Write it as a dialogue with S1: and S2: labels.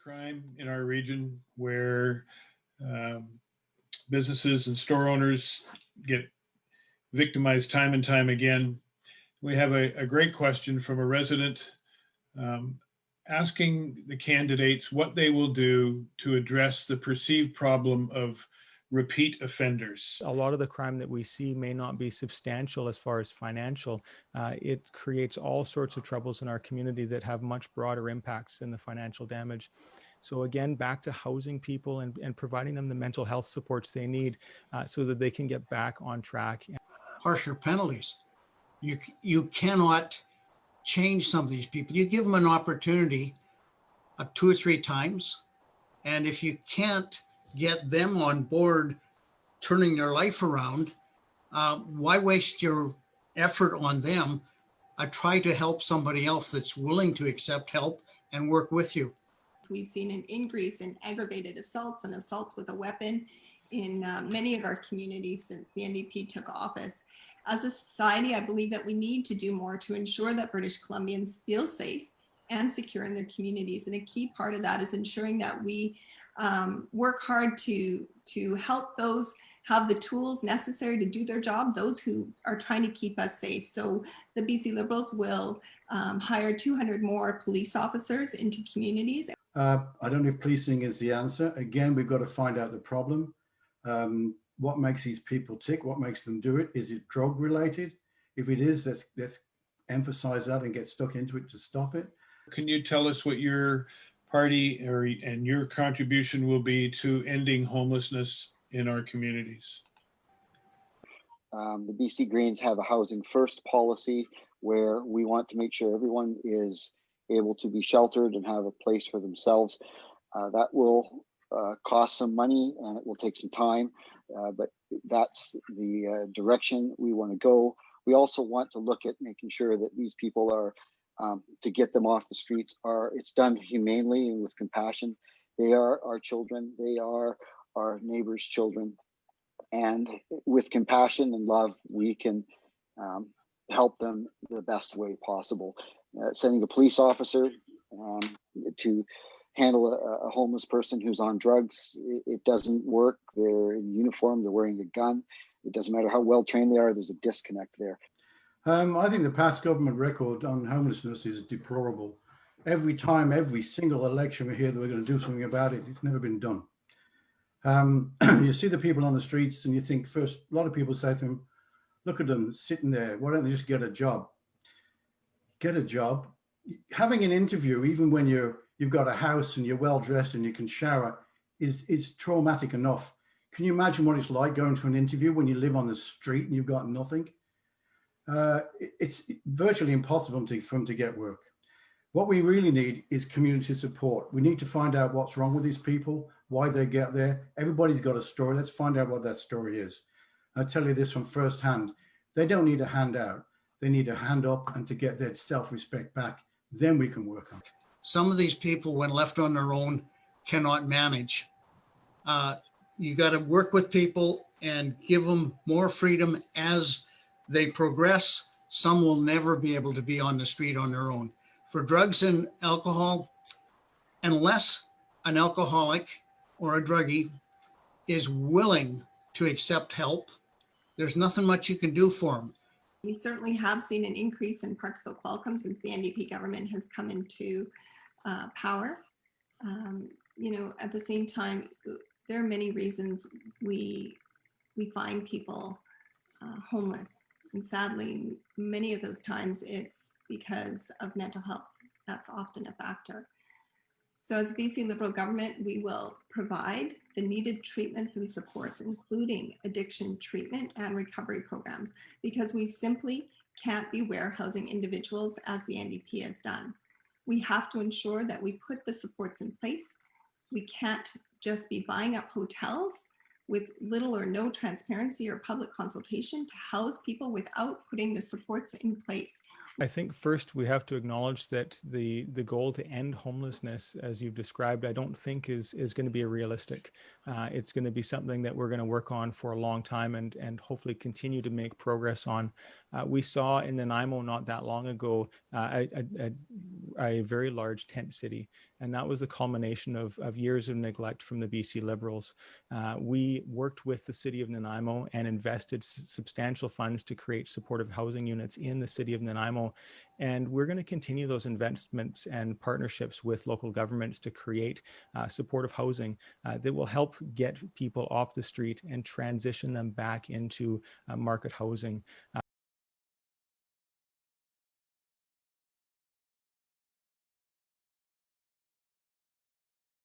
S1: crime in our region where businesses and store owners get victimized time and time again. We have a great question from a resident asking the candidates what they will do to address the perceived problem of repeat offenders.
S2: A lot of the crime that we see may not be substantial as far as financial. It creates all sorts of troubles in our community that have much broader impacts than the financial damage. So again, back to housing people and providing them the mental health supports they need so that they can get back on track.
S3: Harsher penalties. You cannot change some of these people. You give them an opportunity 2 or 3 times, and if you can't get them on board turning their life around, why waste your effort on them? Try to help somebody else that's willing to accept help and work with you.
S4: We've seen an increase in aggravated assaults and assaults with a weapon in many of our communities since the NDP took office. As a society, I believe that we need to do more to ensure that British Columbians feel safe and secure in their communities. And a key part of that is ensuring that we work hard to help those have the tools necessary to do their job, those who are trying to keep us safe. So the BC Liberals will hire 200 more police officers into communities.
S5: I don't know if policing is the answer. Again, we've got to find out the problem. What makes these people tick? What makes them do it? Is it drug related? If it is, let's emphasize that and get stuck into it to stop it.
S1: Can you tell us what your party and your contribution will be to ending homelessness in our communities?
S6: The BC Greens have a housing first policy where we want to make sure everyone is able to be sheltered and have a place for themselves. That will cost some money and it will take some time, but that's the direction we want to go. We also want to look at making sure that these people are, to get them off the streets, it's done humanely and with compassion. They are our children. They are our neighbors' children. And with compassion and love, we can help them the best way possible. Sending a police officer to handle a homeless person who's on drugs, it doesn't work. They're in uniform, they're wearing a gun. It doesn't matter how well trained they are, there's a disconnect there.
S5: I think the past government record on homelessness is deplorable. Every time, every single election we hear that we're going to do something about it, it's never been done. You see the people on the streets and you think first, a lot of people say to them, look at them sitting there, why don't they just get a job? Get a job. Having an interview, even when you've got a house and you're well dressed and you can shower, is traumatic enough. Can you imagine what it's like going to an interview when you live on the street and you've got nothing? It's virtually impossible for them to get work. What we really need is community support. We need to find out what's wrong with these people, why they get there. Everybody's got a story. Let's find out what that story is. I'll tell you this from firsthand. They don't need a handout. They need a hand up and to get their self-respect back. Then we can work on it.
S3: Some of these people, when left on their own, cannot manage. You got to work with people and give them more freedom as they progress. Some will never be able to be on the street on their own. For drugs and alcohol, unless an alcoholic or a druggie is willing to accept help, there's nothing much you can do for them.
S4: We certainly have seen an increase in Parksville-Qualicum since the NDP government has come into power. At the same time, there are many reasons we find people homeless. And sadly, many of those times it's because of mental health. That's often a factor. So as a BC Liberal government, we will provide the needed treatments and supports, including addiction treatment and recovery programs, because we simply can't be warehousing individuals as the NDP has done. We have to ensure that we put the supports in place. We can't just be buying up hotels with little or no transparency or public consultation to house people without putting the supports in place.
S2: I think first we have to acknowledge that the goal to end homelessness, as you've described, I don't think is going to be realistic. It's going to be something that we're going to work on for a long time and hopefully continue to make progress on. We saw in Nanaimo not that long ago a very large tent city, and that was the culmination of years of neglect from the BC Liberals. We worked with the city of Nanaimo and invested substantial funds to create supportive housing units in the city of Nanaimo. And we're going to continue those investments and partnerships with local governments to create supportive housing that will help get people off the street and transition them back into market housing.